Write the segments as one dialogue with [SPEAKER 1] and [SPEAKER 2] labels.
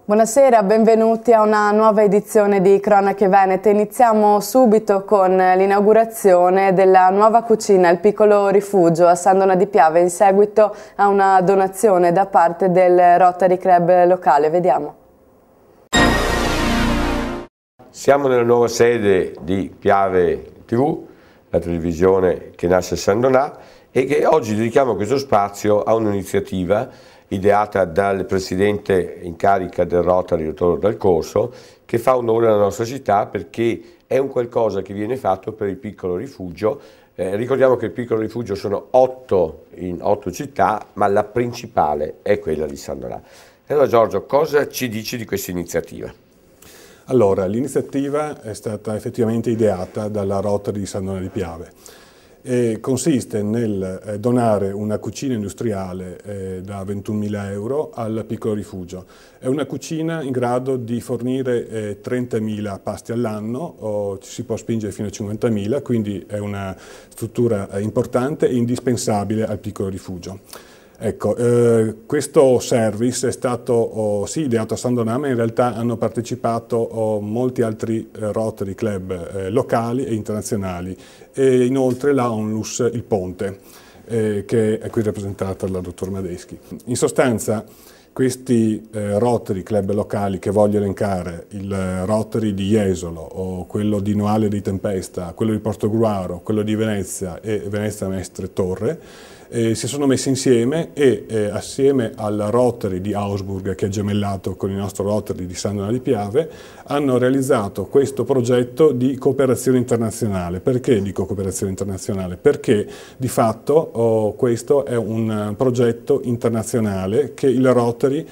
[SPEAKER 1] Buonasera, benvenuti a una nuova edizione di Cronache Venete. Iniziamo subito con l'inaugurazione della nuova cucina Il Piccolo Rifugio a San Donà di Piave in seguito a una donazione da parte del Rotary Club locale. Vediamo.
[SPEAKER 2] Siamo nella nuova sede di Piave TV, la televisione che nasce a San Donà, e che oggi dedichiamo questo spazio a un'iniziativa ideata dal presidente in carica del Rotary, dottor Dal Corso, che fa onore alla nostra città perché è un qualcosa che viene fatto per il Piccolo Rifugio. Ricordiamo che il Piccolo Rifugio sono 8 in 8 città, ma la principale è quella di San Donà. Allora Giorgio, cosa ci dici di questa iniziativa?
[SPEAKER 3] Allora, l'iniziativa è stata effettivamente ideata dalla Rotary di San Donà di Piave. Consiste nel donare una cucina industriale da 21.000 euro al Piccolo Rifugio. È una cucina in grado di fornire 30.000 pasti all'anno, ci si può spingere fino a 50.000, quindi è una struttura importante e indispensabile al Piccolo Rifugio. Ecco, questo service è stato sì ideato a San Donà, ma in realtà hanno partecipato molti altri Rotary Club locali e internazionali, e inoltre la Onlus Il Ponte, che è qui rappresentata dal dottor Madeschi. In sostanza, questi Rotary Club locali, che voglio elencare, il Rotary di Jesolo, o quello di Noale di Tempesta, quello di Portogruaro, quello di Venezia e Venezia Mestre Torre, si sono messi insieme e assieme al Rotary di Augsburg, che è gemellato con il nostro Rotary di San Donà di Piave, hanno realizzato questo progetto di cooperazione internazionale. Perché dico cooperazione internazionale? Perché di fatto questo è un progetto internazionale che il Rotary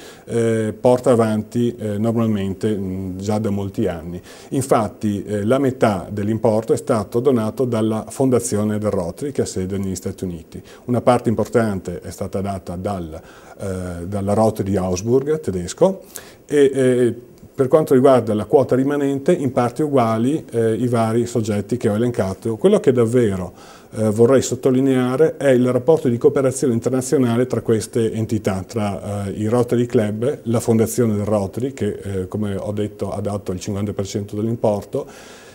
[SPEAKER 3] porta avanti normalmente già da molti anni. Infatti la metà dell'importo è stato donato dalla fondazione del Rotary, che ha sede negli Stati Uniti. Una parte importante è stata data dalla Rotary di Augsburg tedesco e per quanto riguarda la quota rimanente, in parti uguali i vari soggetti che ho elencato. Quello che davvero vorrei sottolineare è il rapporto di cooperazione internazionale tra queste entità, tra i Rotary Club, la fondazione del Rotary, che come ho detto ha dato il 50% dell'importo,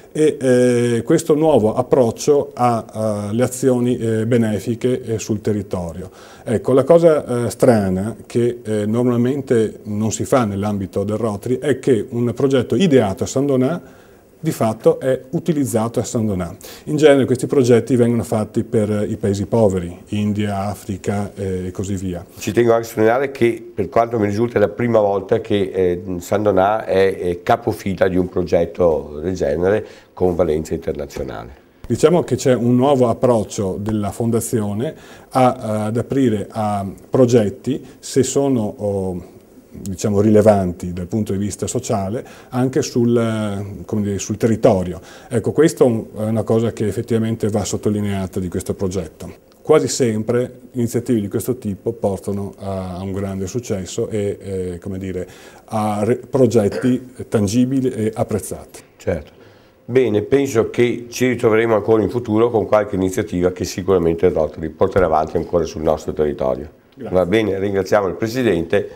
[SPEAKER 3] e questo nuovo approccio alle azioni benefiche sul territorio. Ecco, la cosa strana che normalmente non si fa nell'ambito del Rotary è che un progetto ideato a San Donà di fatto è utilizzato a San Donà. In genere questi progetti vengono fatti per i paesi poveri, India, Africa e così via.
[SPEAKER 2] Ci tengo anche a sottolineare che per quanto mi risulta è la prima volta che San Donà è capofila di un progetto del genere con valenza internazionale.
[SPEAKER 3] Diciamo che c'è un nuovo approccio della Fondazione ad aprire a progetti, se sono diciamo rilevanti dal punto di vista sociale, anche sul territorio. Ecco, questa è una cosa che effettivamente va sottolineata di questo progetto. Quasi sempre iniziative di questo tipo portano a un grande successo e come dire, a progetti tangibili e apprezzati.
[SPEAKER 2] Certo. Bene, penso che ci ritroveremo ancora in futuro con qualche iniziativa che sicuramente il Rotary porterà avanti ancora sul nostro territorio. Grazie. Va bene, ringraziamo il Presidente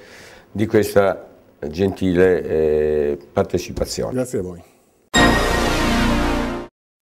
[SPEAKER 2] di questa gentile partecipazione.
[SPEAKER 3] Grazie a voi.